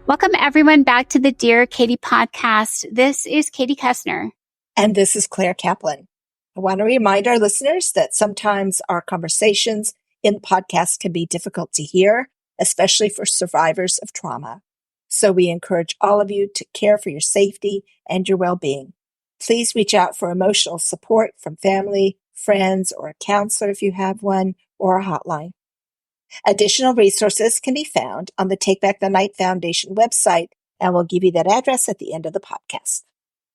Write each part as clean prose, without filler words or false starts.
Welcome everyone back to the Dear Katie podcast. This is Katie Koestner. And this is Claire Kaplan. I want to remind our listeners that sometimes our conversations in the podcast can be difficult to hear, especially for survivors of trauma. So we encourage all of you to care for your safety and your well-being. Please reach out for emotional support from family, friends, or a counselor if you have one, or a hotline. Additional resources can be found on the Take Back the Night Foundation website, and we'll give you that address at the end of the podcast.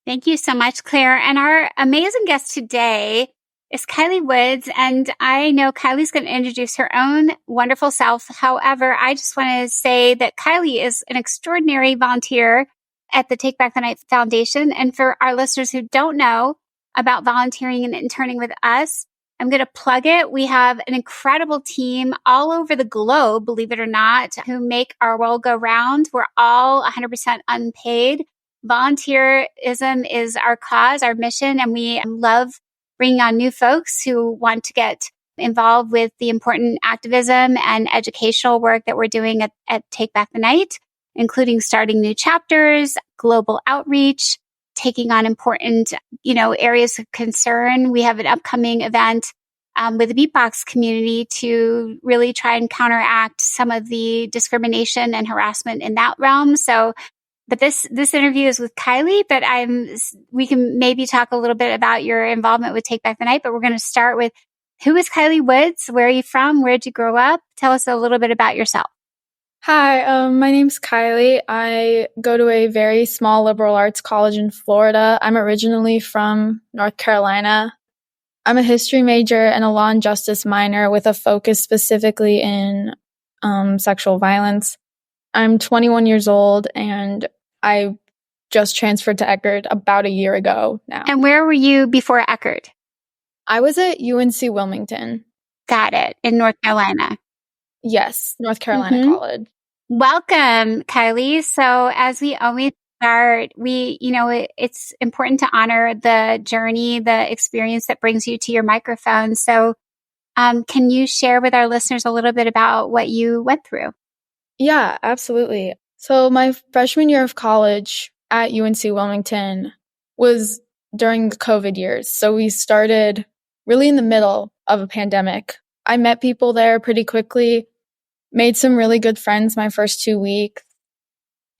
Thank you so much, Claire. And our amazing guest today is Kiley Woods. And I know Kiley's going to introduce her own wonderful self. However, I just want to say that Kiley is an extraordinary volunteer at the Take Back the Night Foundation. And for our listeners who don't know about volunteering and interning with us, I'm going to plug it. We have an incredible team all over the globe, believe it or not, who make our world go round. We're all 100% unpaid. Volunteerism is our cause, our mission, and we love bringing on new folks who want to get involved with the important activism and educational work that we're doing at Take Back the Night, including starting new chapters, global outreach, taking on important, areas of concern. We have an upcoming event with the beatbox community to really try and counteract some of the discrimination and harassment in that realm. But this interview is with Kiley, but we can maybe talk a little bit about your involvement with Take Back the Night, but we're going to start with, who is Kiley Woods? Where are you from? Where did you grow up? Tell us a little bit about yourself. Hi, my name's Kiley. I go to a very small liberal arts college in Florida. I'm originally from North Carolina. I'm a history major and a law and justice minor with a focus specifically in sexual violence. I'm 21 years old and I just transferred to Eckerd about a year ago now. And where were you before Eckerd? I was at UNC Wilmington. Got it. In North Carolina. Yes, North Carolina College. Welcome, Kiley. So as we always start, it's important to honor the journey, the experience that brings you to your microphone. So can you share with our listeners a little bit about what you went through? Yeah, absolutely. So my freshman year of college at UNC Wilmington was during the COVID years. So we started really in the middle of a pandemic. I met people there pretty quickly, made some really good friends my first 2 weeks,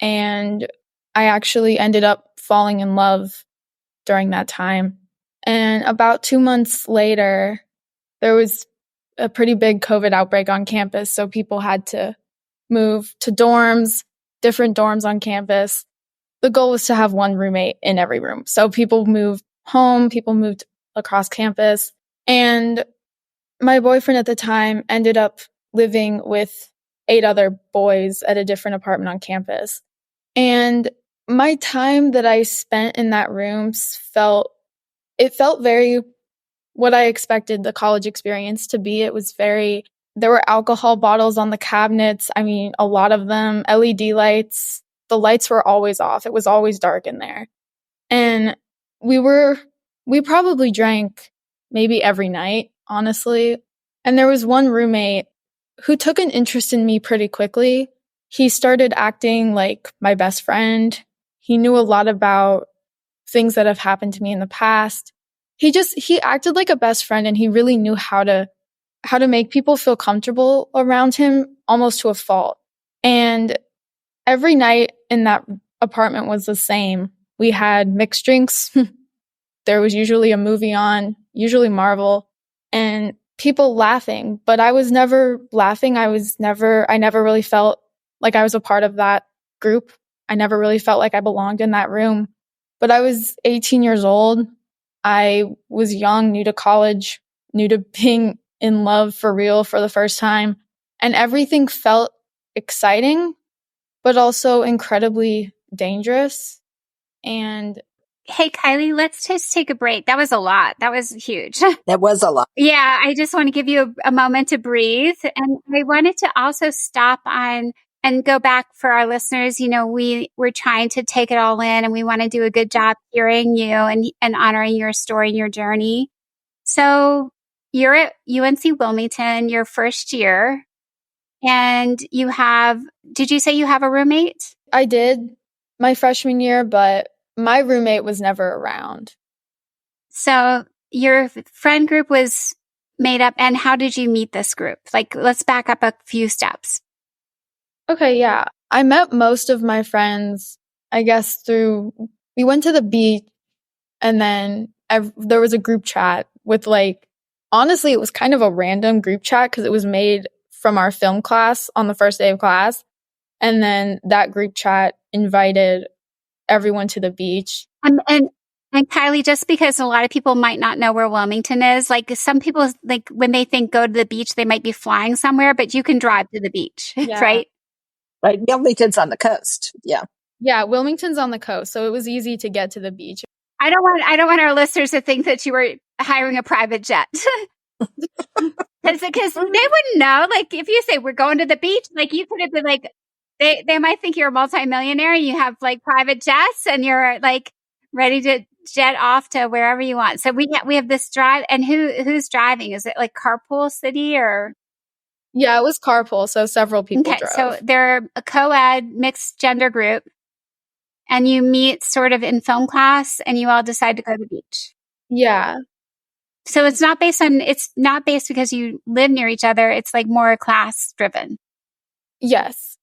and I actually ended up falling in love during that time. And about 2 months later, there was a pretty big COVID outbreak on campus, so people had to move to dorms, different dorms on campus. The goal was to have one roommate in every room. So people moved home, people moved across campus. And my boyfriend at the time ended up living with 8 other boys at a different apartment on campus. And my time that I spent in that room felt very what I expected the college experience to be. There were alcohol bottles on the cabinets. I mean, a lot of them, LED lights. The lights were always off. It was always dark in there. And we probably drank maybe every night, honestly. And there was one roommate who took an interest in me pretty quickly. He started acting like my best friend. He knew a lot about things that have happened to me in the past. He acted like a best friend, and he really knew how to make people feel comfortable around him, almost to a fault. And every night in that apartment was the same. We had mixed drinks. There was usually a movie on, usually Marvel, and people laughing. But I was never laughing. I never really felt like I was a part of that group. I never really felt like I belonged in that room. But I was 18 years old. I was young, new to college, new to being in love for real for the first time. And everything felt exciting, but also incredibly dangerous. And hey, Kiley, let's just take a break. That was a lot. That was huge. That was a lot. Yeah, I just want to give you a moment to breathe. And I wanted to also stop on and go back for our listeners. We're trying to take it all in, and we want to do a good job hearing you and honoring your story and your journey. So you're at UNC Wilmington, your first year, and did you say you have a roommate? I did my freshman year, but my roommate was never around. So your friend group was made up, and how did you meet this group? Like, let's back up a few steps. Okay, yeah. I met most of my friends, I guess, we went to the beach, and then there was a group chat with honestly, it was kind of a random group chat because it was made from our film class on the first day of class. And then that group chat invited everyone to the beach. And Kiley, just because a lot of people might not know where Wilmington is, like some people, like when they think go to the beach, they might be flying somewhere, but you can drive to the beach, Yeah. right? Right. Wilmington's on the coast. Yeah. Yeah, Wilmington's on the coast, so it was easy to get to the beach. I don't want our listeners to think that you were hiring a private jet. Because they wouldn't know. Like if you say we're going to the beach, like you could have been like, they might think you're a multimillionaire. You have like private jets and you're like ready to jet off to wherever you want. So we have this drive, and who's driving? Is it like carpool city or? Yeah, it was carpool, so several people drove. So they're a co-ed mixed gender group, and you meet sort of in film class, and you all decide to go to the beach. Yeah. So it's not based because you live near each other. It's like more class driven. Yes.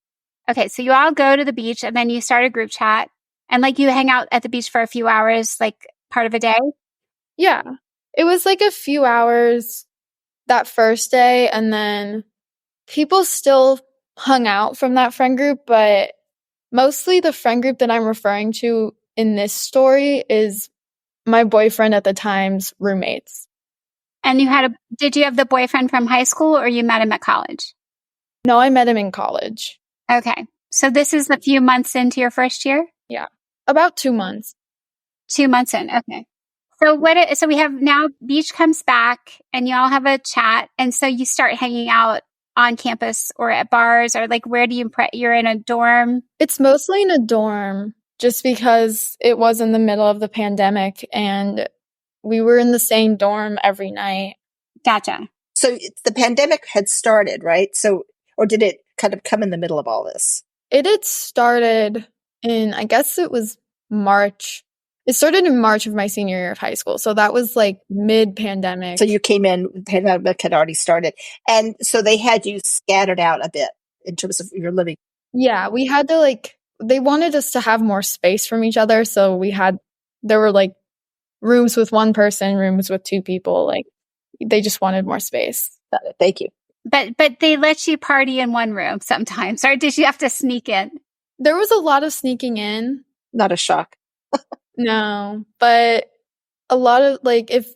Okay. So you all go to the beach, and then you start a group chat, and like you hang out at the beach for a few hours, like part of a day. Yeah. It was like a few hours that first day, and then people still hung out from that friend group, but mostly the friend group that I'm referring to in this story is my boyfriend at the time's roommates. And did you have the boyfriend from high school, or you met him at college? No, I met him in college. Okay. So this is a few months into your first year? Yeah. About 2 months. 2 months in. Okay. So we have now beach comes back, and you all have a chat. And so you start hanging out on campus or at bars, or like, where do you're in a dorm? It's mostly in a dorm just because it was in the middle of the pandemic and we were in the same dorm every night. Gotcha. So the pandemic had started, right? So, or did it kind of come in the middle of all this? It had started in, I guess it was March. It started in March of my senior year of high school. So that was like mid-pandemic. So you came in, the pandemic had already started. And so they had you scattered out a bit in terms of your living. Yeah, we had to they wanted us to have more space from each other. So there were like rooms with one person, rooms with two people. Like they just wanted more space. Got it. Thank you. But they let you party in one room sometimes, or did you have to sneak in? There was a lot of sneaking in. Not a shock. No, but a lot of if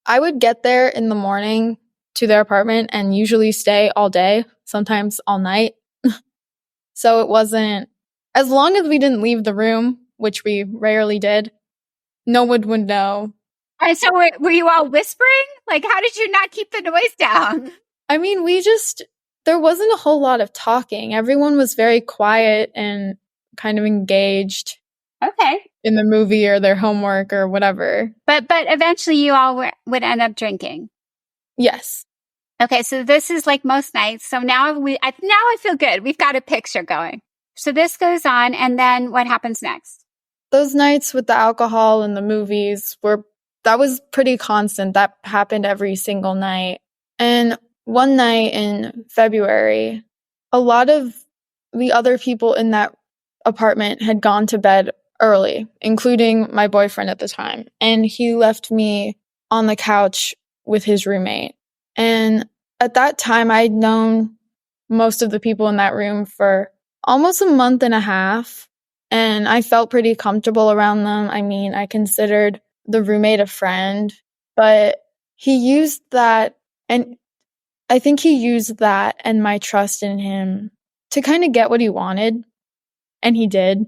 I would get there in the morning to their apartment and usually stay all day, sometimes all night. So it wasn't, as long as we didn't leave the room, which we rarely did, no one would know. And so were you all whispering? Like, how did you not keep the noise down? I mean, there wasn't a whole lot of talking. Everyone was very quiet and kind of engaged. Okay. In the movie or their homework or whatever. But eventually you all would end up drinking. Yes. Okay, so this is like most nights. So now I feel good. We've got a picture going. So this goes on, and then what happens next? Those nights with the alcohol and the movies that was pretty constant. That happened every single night. And one night in February, a lot of the other people in that apartment had gone to bed early, including my boyfriend at the time. And he left me on the couch with his roommate. And at that time, I'd known most of the people in that room for almost a month and a half. And I felt pretty comfortable around them. I mean, I considered the roommate a friend, but he used that. And I think he used that and my trust in him to kind of get what he wanted. And he did.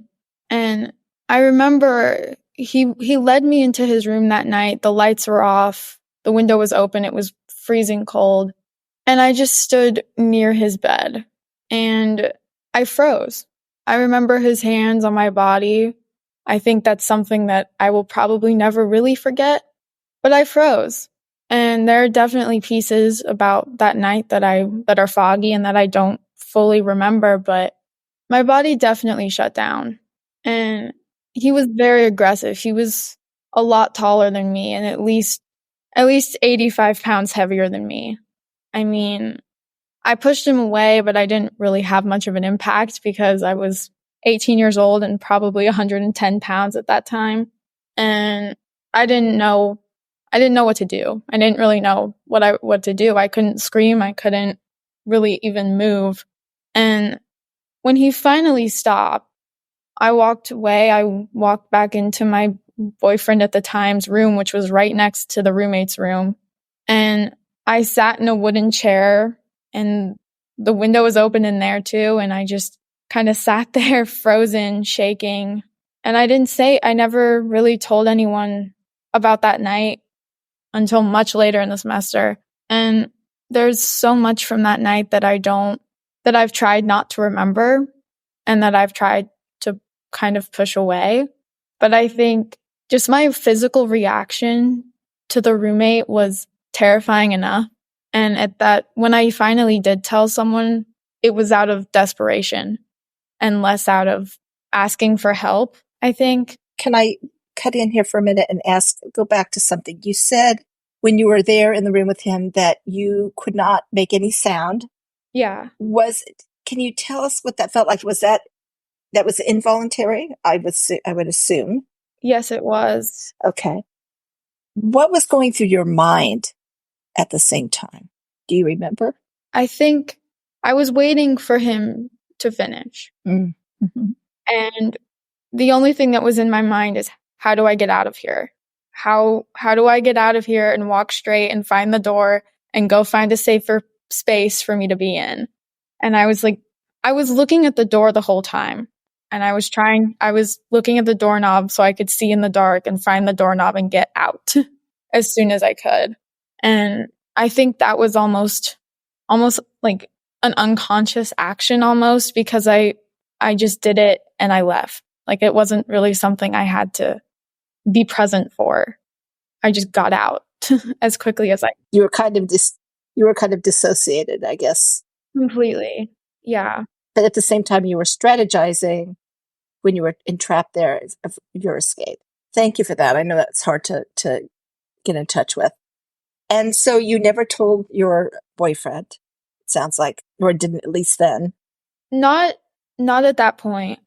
And I remember he led me into his room that night. The lights were off. The window was open. It was freezing cold. And I just stood near his bed and I froze. I remember his hands on my body. I think that's something that I will probably never really forget, but I froze. And there are definitely pieces about that night that are foggy and that I don't fully remember, but my body definitely shut down. And he was very aggressive. He was a lot taller than me and at least 85 pounds heavier than me. I mean, I pushed him away, but I didn't really have much of an impact because I was 18 years old and probably 110 pounds at that time. And I didn't know what to do. I didn't really know what to do. I couldn't scream. I couldn't really even move. And when he finally stopped, I walked away. I walked back into my boyfriend at the time's room, which was right next to the roommate's room. And I sat in a wooden chair and the window was open in there too. And I just kind of sat there frozen, shaking. And I never really told anyone about that night until much later in the semester. And there's so much from that night that I've tried not to remember and that I've tried to kind of push away. But I think just my physical reaction to the roommate was terrifying enough. And when I finally did tell someone, it was out of desperation and less out of asking for help, I think. Can I cut in here for a minute and go back to something you said when you were there in the room with him that you could not make any sound? Yeah. Can you tell us what that felt like? Was that was involuntary? I would assume. Yes, it was. Okay. What was going through your mind at the same time? Do you remember? I think I was waiting for him to finish. Mm-hmm. And the only thing that was in my mind is, how do I get out of here? How do I get out of here and walk straight and find the door and go find a safer space for me to be in? And I was looking at the door the whole time. And I was looking at the doorknob so I could see in the dark and find the doorknob and get out as soon as I could. And I think that was almost like an unconscious action almost, because I just did it and I left. Like, it wasn't really something I had to be present for. I just got out as quickly as You were kind of dissociated, I guess. Completely. Yeah. But at the same time, you were strategizing when you were entrapped there of your escape. Thank you for that. I know that's hard to get in touch with. And so you never told your boyfriend, it sounds like, or didn't, at least then. Not at that point.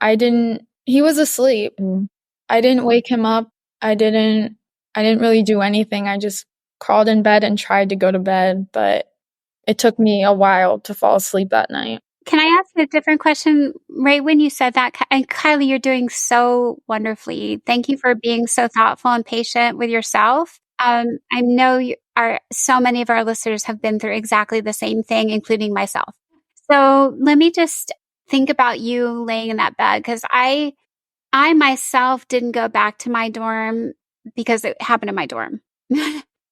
He was asleep. I didn't wake him up. I didn't really do anything. I just crawled in bed and tried to go to bed, but it took me a while to fall asleep that night. Can I ask a different question? Right when you said that, and Kiley, you're doing so wonderfully. Thank you for being so thoughtful and patient with yourself. I know so many of our listeners have been through exactly the same thing, including myself. So let me just think about you laying in that bed, because I myself didn't go back to my dorm because it happened in my dorm.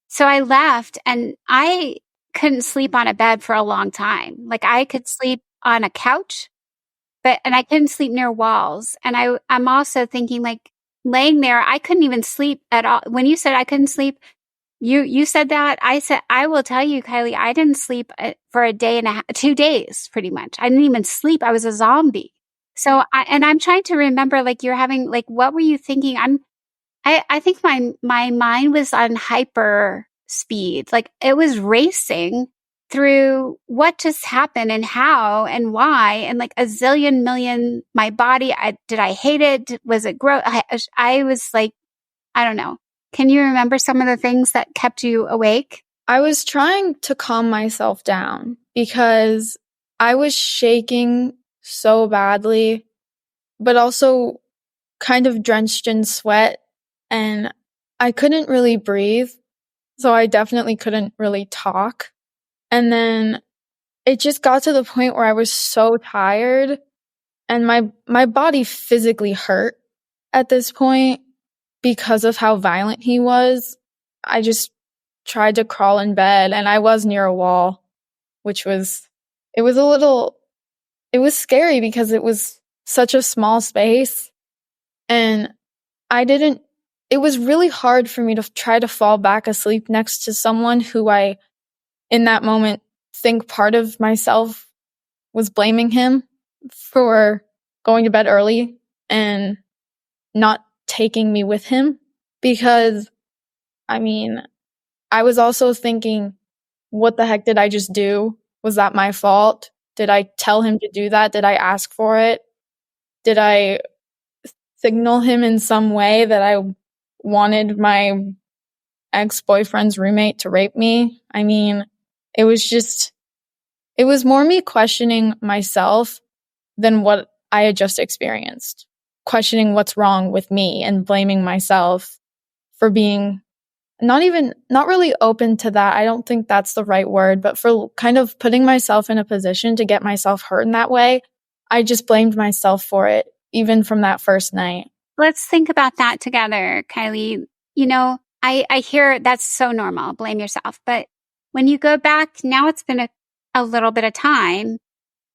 So I left and I couldn't sleep on a bed for a long time. Like, I could sleep on a couch, and I couldn't sleep near walls. And I'm also thinking, like, laying there, I couldn't even sleep at all. When you said I couldn't sleep, you said that. I said, I will tell you, Kiley, I didn't sleep for a day and 2 days, pretty much. I didn't even sleep. I was a zombie. So, I'm trying to remember, like, you're having, like, what were you thinking? I think my mind was on hyper speed. Like, it was racing through what just happened and how and why, and like a zillion million, my body, did I hate it? Was it gross? I was like, I don't know. Can you remember some of the things that kept you awake? I was trying to calm myself down because I was shaking so badly, but also kind of drenched in sweat, and I couldn't really breathe. So I definitely couldn't really talk. And then it just got to the point where I was so tired and my body physically hurt at this point because of how violent he was. I just tried to crawl in bed, and I was near a wall, which was scary because it was such a small space, and it was really hard for me to try to fall back asleep next to someone who I, in that moment, think part of myself was blaming him for going to bed early and not taking me with him, because I mean, I was also thinking, what the heck did I just do? Was that my fault? Did I tell him to do that? Did I ask for it? Did I signal him in some way that I wanted my ex-boyfriend's roommate to rape me? I mean, it was more me questioning myself than what I had just experienced. Questioning what's wrong with me and blaming myself for being not really open to that. I don't think that's the right word, but for kind of putting myself in a position to get myself hurt in that way. I just blamed myself for it, even from that first night. Let's think about that together, Kiley. You know, I hear that's so normal, blame yourself. But when you go back, now it's been a little bit of time.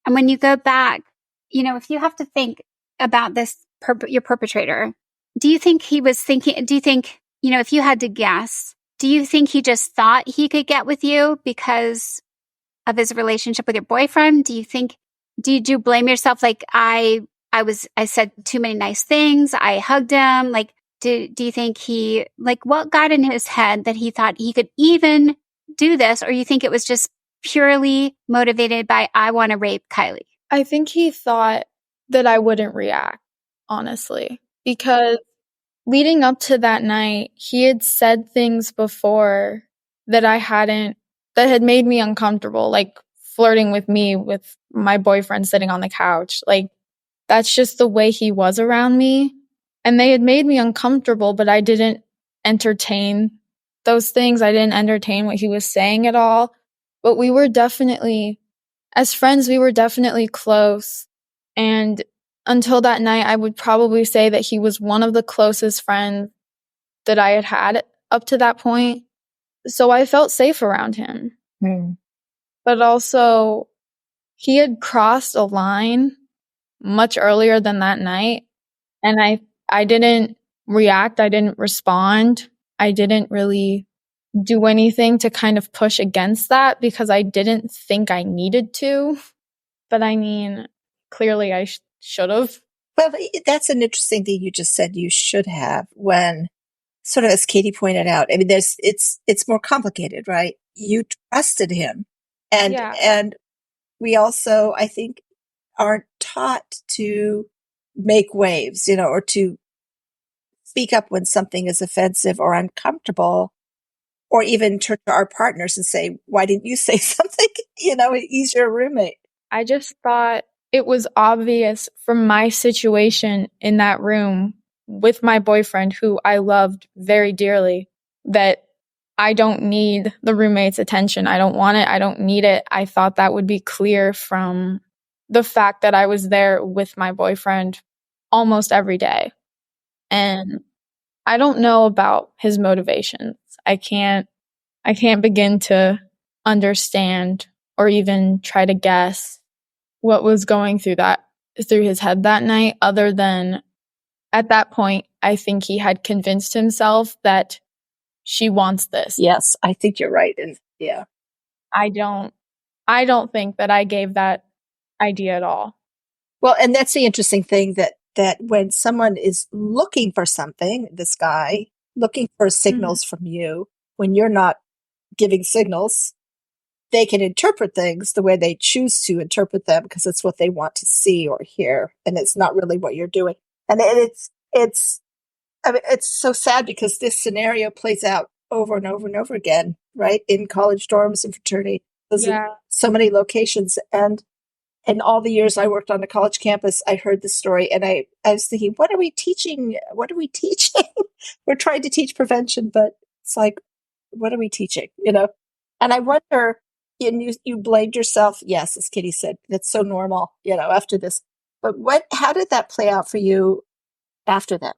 And when you go back, you know, if you have to think about this, your perpetrator, do you think he was thinking, you know, if you had to guess, do you think he just thought he could get with you because of his relationship with your boyfriend? Did you blame yourself? Like, I said too many nice things. I hugged him. Like, do you think what got in his head that he thought he could even do this? Or you think it was just purely motivated by, I want to rape Kiley? I think he thought that I wouldn't react, honestly, because leading up to that night, he had said things before that had made me uncomfortable, like flirting with me with my boyfriend sitting on the couch. Like, that's just the way he was around me. And they had made me uncomfortable, but I didn't entertain those things. I didn't entertain what he was saying at all. But we were definitely, as friends, we were definitely close. And until that night, I would probably say that he was one of the closest friends that I had had up to that point. So I felt safe around him. But also, he had crossed a line much earlier than that night. And I didn't react. I didn't respond. I didn't really do anything to kind of push against that because I didn't think I needed to. But I mean, clearly I should have. Well, that's an interesting thing you just said. You should have, when sort of, as Katie pointed out, I mean, it's more complicated, right? You trusted him. And we also, I think, aren't taught to make waves, you know, or to speak up when something is offensive or uncomfortable, or even turn to our partners and say, why didn't you say something? You know, he's your roommate. I just thought it was obvious from my situation in that room with my boyfriend, who I loved very dearly, that I don't need the roommate's attention. I don't want it. I don't need it. I thought that would be clear from the fact that I was there with my boyfriend almost every day. And I don't know about his motivations. I can't begin to understand or even try to guess what was going through his head that night, other than at that point, I think he had convinced himself that she wants this. Yes, I think you're right. And yeah, I don't think that I gave that idea at all. Well, and that's the interesting thing, that when someone is looking for something, this guy looking for signals from you, when you're not giving signals, they can interpret things the way they choose to interpret them because it's what they want to see or hear, and it's not really what you're doing. And it's I mean, it's so sad because this scenario plays out over and over and over again, right? In college dorms and fraternity, so many locations. And in all the years I worked on a college campus, I heard this story, and I was thinking, what are we teaching? What are we teaching? We're trying to teach prevention, but it's like, what are we teaching? You know? And I wonder, and you blamed yourself. Yes, as Kitty said, that's so normal, you know, after this. But how did that play out for you after that?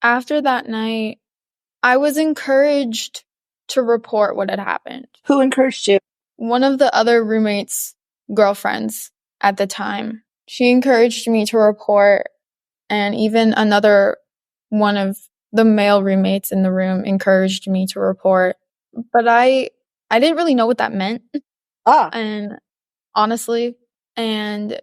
After that night, I was encouraged to report what had happened. Who encouraged you? One of the other roommates' girlfriends at the time. She encouraged me to report, and even another one of the male roommates in the room encouraged me to report. But I didn't really know what that meant. And honestly, and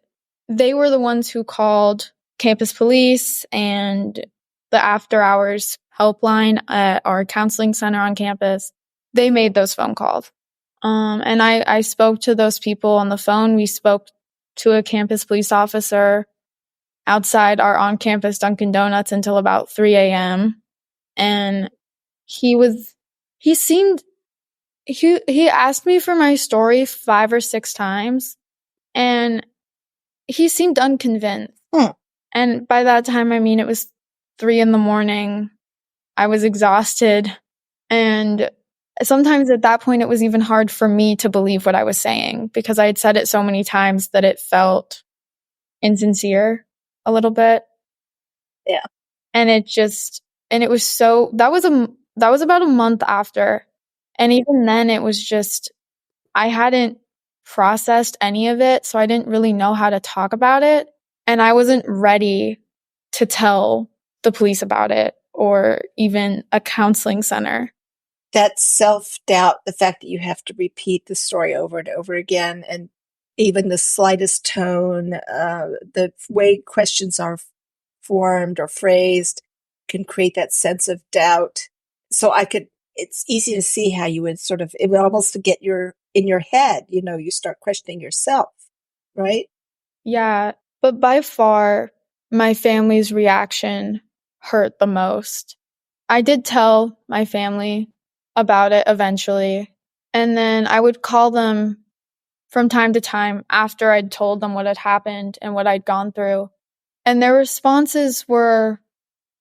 they were the ones who called campus police and the after hours helpline at our counseling center on campus. They made those phone calls. And I spoke to those people on the phone. We spoke to a campus police officer outside our on-campus Dunkin' Donuts until about 3 a.m. And he asked me for my story 5 or 6 times, and he seemed unconvinced. And by that time, it was 3 a.m. I was exhausted. And sometimes at that point, it was even hard for me to believe what I was saying because I had said it so many times that it felt insincere a little bit. Yeah. And that was about a month after. And even then it was just, I hadn't processed any of it. So I didn't really know how to talk about it. And I wasn't ready to tell the police about it or even a counseling center. That self-doubt, the fact that you have to repeat the story over and over again, and even the slightest tone, the way questions are formed or phrased can create that sense of doubt. So it's easy to see how you would it would almost get in your head, you start questioning yourself, right? Yeah. But by far, my family's reaction hurt the most. I did tell my family about it eventually. And then I would call them from time to time after I'd told them what had happened and what I'd gone through. And their responses were,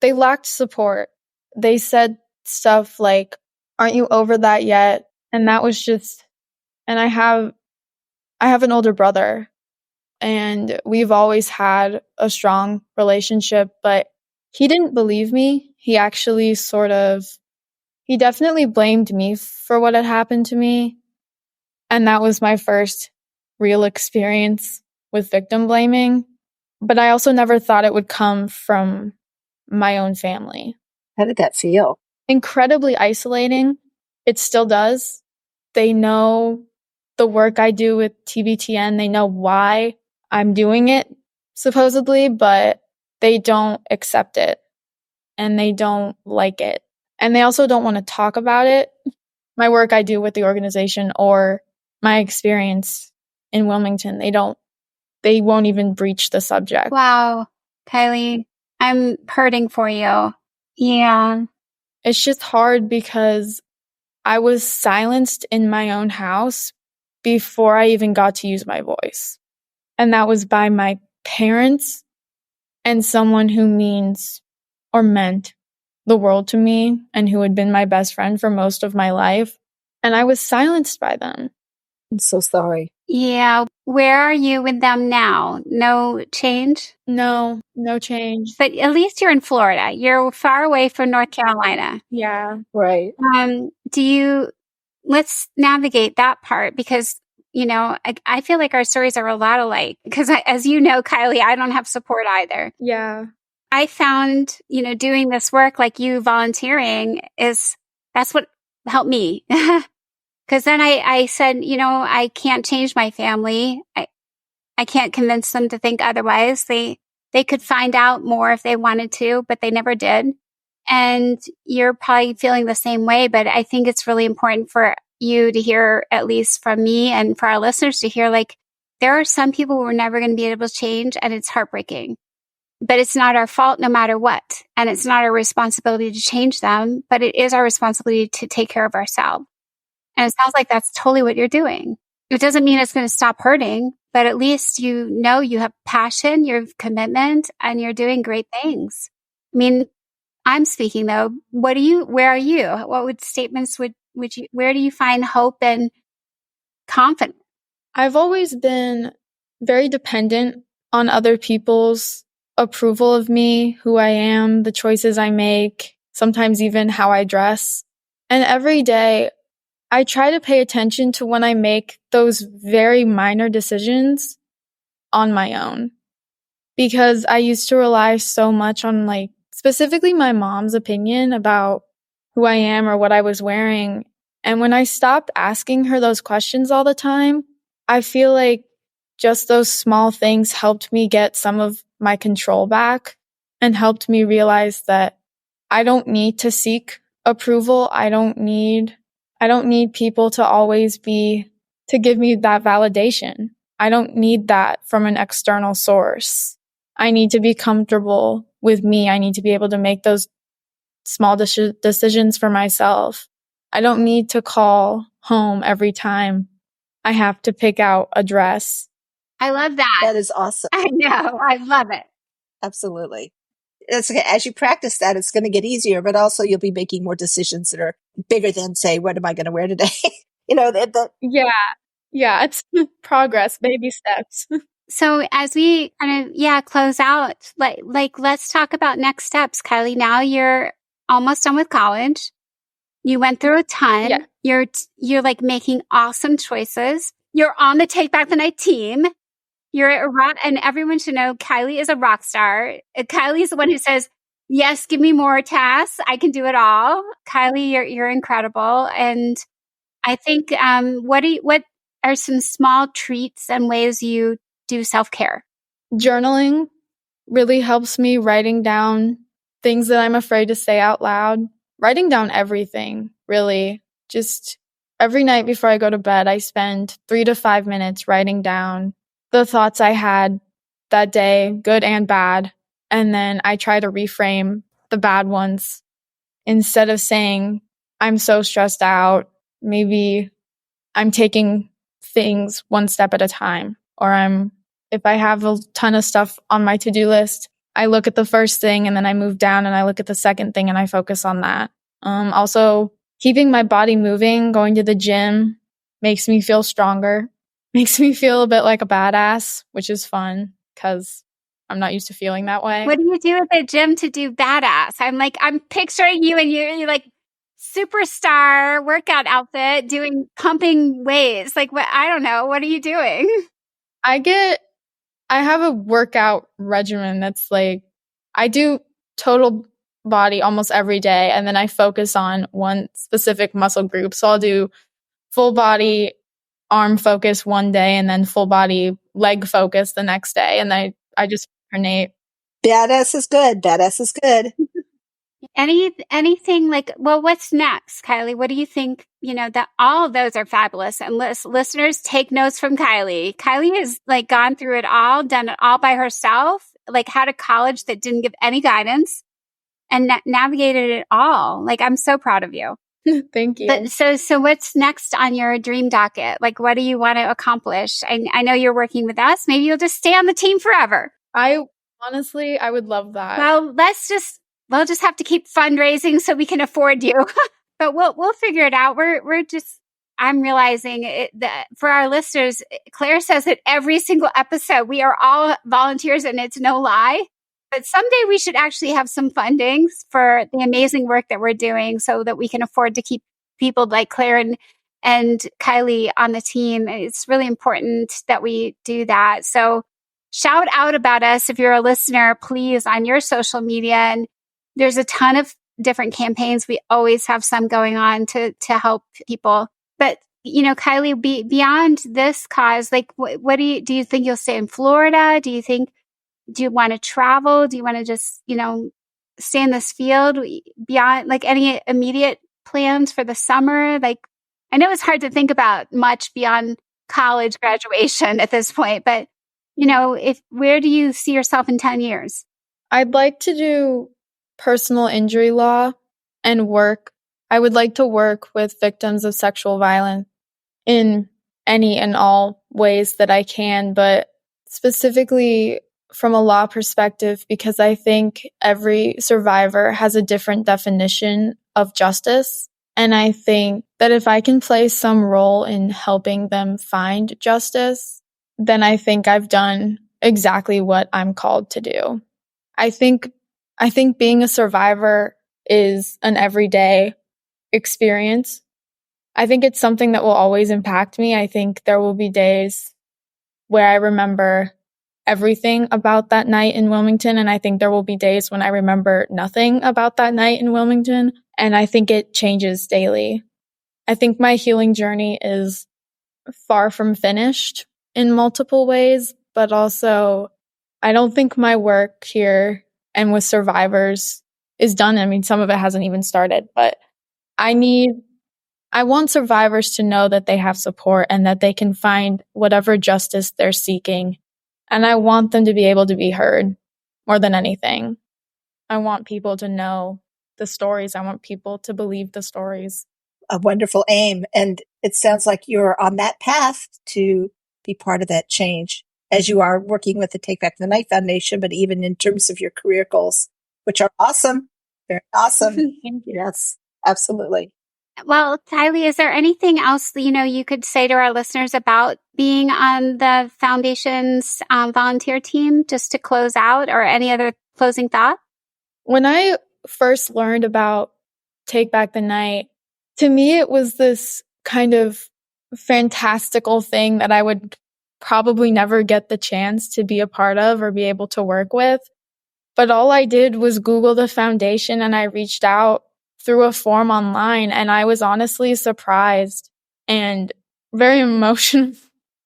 they lacked support. They said stuff like, "Aren't you over that yet?" And that was just, and I have an older brother, and we've always had a strong relationship, but he didn't believe me. He actually he definitely blamed me for what had happened to me. And that was my first real experience with victim blaming. But I also never thought it would come from my own family. How did that feel? Incredibly isolating. It still does. They know the work I do with TBTN. They know why I'm doing it, supposedly, but they don't accept it and they don't like it. And they also don't want to talk about it, my work I do with the organization or my experience in Wilmington. They won't even breach the subject. Wow, Kiley, I'm hurting for you. Yeah. It's just hard because I was silenced in my own house before I even got to use my voice. And that was by my parents and someone who meant the world to me and who had been my best friend for most of my life. And I was silenced by them. I'm so sorry. Yeah. Where are you with them now? No change? No change. But at least you're in Florida. You're far away from North Carolina. Yeah. Right. Let's navigate that part because, I feel like our stories are a lot alike because as you know, Kiley, I don't have support either. Yeah. I found, doing this work like you volunteering that's what helped me. Because then I said, I can't change my family. I can't convince them to think otherwise. They could find out more if they wanted to, but they never did. And you're probably feeling the same way, but I think it's really important for you to hear, at least from me and for our listeners to hear, like, there are some people who are never going to be able to change, and it's heartbreaking. But it's not our fault no matter what. And it's not our responsibility to change them, but it is our responsibility to take care of ourselves. And it sounds like that's totally what you're doing. It doesn't mean it's going to stop hurting, but at least you have passion, you have commitment, and you're doing great things. I'm speaking though. Where are you? What statements where do you find hope and confidence? I've always been very dependent on other people's approval of me, who I am, the choices I make, sometimes even how I dress. And every day I try to pay attention to when I make those very minor decisions on my own, because I used to rely so much on specifically my mom's opinion about who I am or what I was wearing. And when I stopped asking her those questions all the time, I feel like just those small things helped me get some of my control back and helped me realize that I don't need to seek approval. I don't need people to always to give me that validation. I don't need that from an external source. I need to be comfortable with me. I need to be able to make those small decisions for myself. I don't need to call home every time I have to pick out a dress. I love that. That is awesome. I know. I love it. Absolutely. As you practice that, it's going to get easier, but also you'll be making more decisions that are bigger than, say, what am I going to wear today? Yeah, it's progress, baby steps. So as we kind of, close out, like let's talk about next steps, Kiley. Now you're almost done with college. You went through a ton. Yeah. You're like making awesome choices. You're on the Take Back the Night team. You're a rock, and everyone should know Kiley is a rock star. Kiley is the one who says, "Yes, give me more tasks. I can do it all." Kiley, you're incredible, and I think what are some small treats and ways you do self-care? Journaling really helps me. Writing down things that I'm afraid to say out loud. Writing down everything, really. Just every night before I go to bed, I spend 3 to 5 minutes writing down the thoughts I had that day, good and bad. And then I try to reframe the bad ones. Instead of saying, I'm so stressed out, maybe I'm taking things one step at a time. Or if I have a ton of stuff on my to-do list, I look at the first thing and then I move down and I look at the second thing and I focus on that. Also, keeping my body moving, going to the gym makes me feel stronger. Makes me feel a bit like a badass, which is fun because I'm not used to feeling that way. What do you do at the gym to do badass? I'm picturing you and you're like superstar workout outfit doing pumping weights. Like what? I don't know. What are you doing? I have a workout regimen that's like, I do total body almost every day. And then I focus on one specific muscle group. So I'll do full body arm focus one day and then full body leg focus the next day. And I just alternate. Badass is good. Badass is good. Anything like, well, what's next, Kiley? What do you think? That all of those are fabulous. And listeners, take notes from Kiley. Kiley has like gone through it all, done it all by herself, like had a college that didn't give any guidance and navigated it all. Like, I'm so proud of you. Thank you. But so what's next on your dream docket? Like, what do you want to accomplish? I know you're working with us. Maybe you'll just stay on the team forever. Honestly, I would love that. Well, we'll just have to keep fundraising so we can afford you. But we'll figure it out. I'm realizing that for our listeners, Claire says that every single episode, we are all volunteers and it's no lie. But someday we should actually have some fundings for the amazing work that we're doing so that we can afford to keep people like Claire and Kiley on the team. It's really important that we do that. So shout out about us if you're a listener, please, on your social media. And there's a ton of different campaigns. We always have some going on to help people. But, Kiley, beyond this cause, like, what do you think you'll stay in Florida? Do you want to travel? Do you want to just, stay in this field beyond, like, any immediate plans for the summer? Like, I know it's hard to think about much beyond college graduation at this point, but, where do you see yourself in 10 years? I'd like to do personal injury law and work. I would like to work with victims of sexual violence in any and all ways that I can, but specifically from a law perspective, because I think every survivor has a different definition of justice. And I think that if I can play some role in helping them find justice, then I think I've done exactly what I'm called to do. I think being a survivor is an everyday experience. I think it's something that will always impact me. I think there will be days where I remember everything about that night in Wilmington, and I think there will be days when I remember nothing about that night in Wilmington, and I think it changes daily. I think my healing journey is far from finished. in multiple ways, but also I don't think my work here and with survivors is done. I mean, some of it hasn't even started, but I want survivors to know that they have support and that they can find whatever justice they're seeking. And I want them to be able to be heard more than anything. I want people to know the stories. I want people to believe the stories. A wonderful aim. And it sounds like you're on that path to be part of that change as you are working with the Take Back the Night Foundation, but even in terms of your career goals, which are awesome. Very awesome. Thank you. Yes, absolutely. Well, Kiley, is there anything else you could say to our listeners about being on the foundation's volunteer team, just to close out, or any other closing thought? When I first learned about Take Back the Night, to me it was this kind of fantastical thing that I would probably never get the chance to be a part of or be able to work with. But all I did was Google the foundation, and I reached out through a form online, and I was honestly surprised and very emotional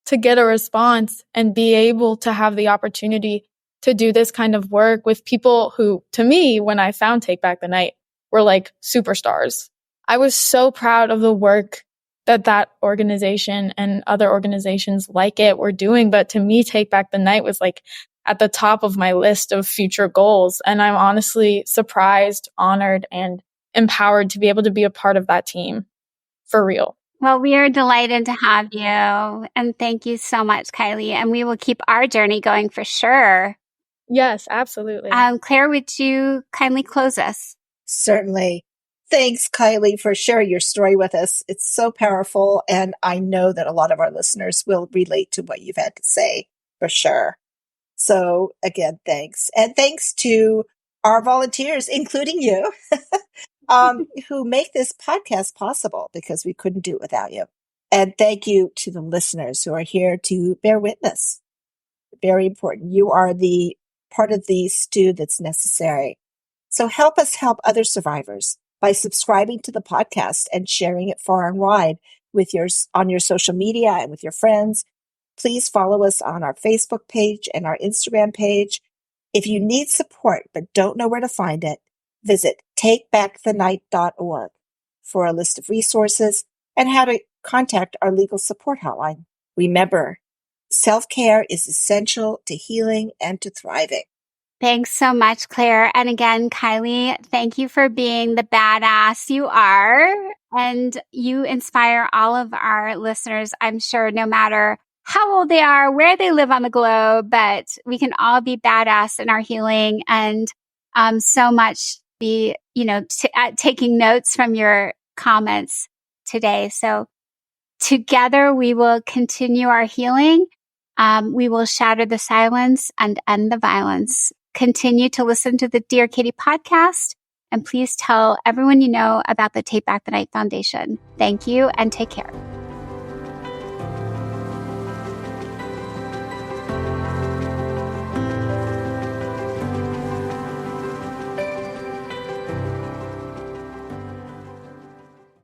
to get a response and be able to have the opportunity to do this kind of work with people who, to me, when I found Take Back the Night, were like superstars. I was so proud of the work that organization and other organizations like it were doing. But to me, Take Back the Night was like at the top of my list of future goals. And I'm honestly surprised, honored, and empowered to be able to be a part of that team. For real. Well, we are delighted to have you. And thank you so much, Kiley. And we will keep our journey going for sure. Yes, absolutely. Claire, would you kindly close us? Certainly. Thanks, Kiley, for sharing your story with us. It's so powerful, and I know that a lot of our listeners will relate to what you've had to say, for sure. So, again, thanks. And thanks to our volunteers, including you, who make this podcast possible, because we couldn't do it without you. And thank you to the listeners who are here to bear witness. Very important. You are the part of the stew that's necessary. So help us help other survivors by subscribing to the podcast and sharing it far and wide on your social media and with your friends. Please follow us on our Facebook page and our Instagram page. If you need support but don't know where to find it, visit takebackthenight.org for a list of resources and how to contact our legal support hotline. Remember, self-care is essential to healing and to thriving. Thanks so much, Claire. And again, Kiley, thank you for being the badass you are. And you inspire all of our listeners, I'm sure, no matter how old they are, where they live on the globe, but we can all be badass in our healing, and so much be, taking notes from your comments today. So together we will continue our healing. We will shatter the silence and end the violence. Continue to listen to the Dear Katie podcast, and please tell everyone you know about the Take Back the Night Foundation. Thank you, and take care.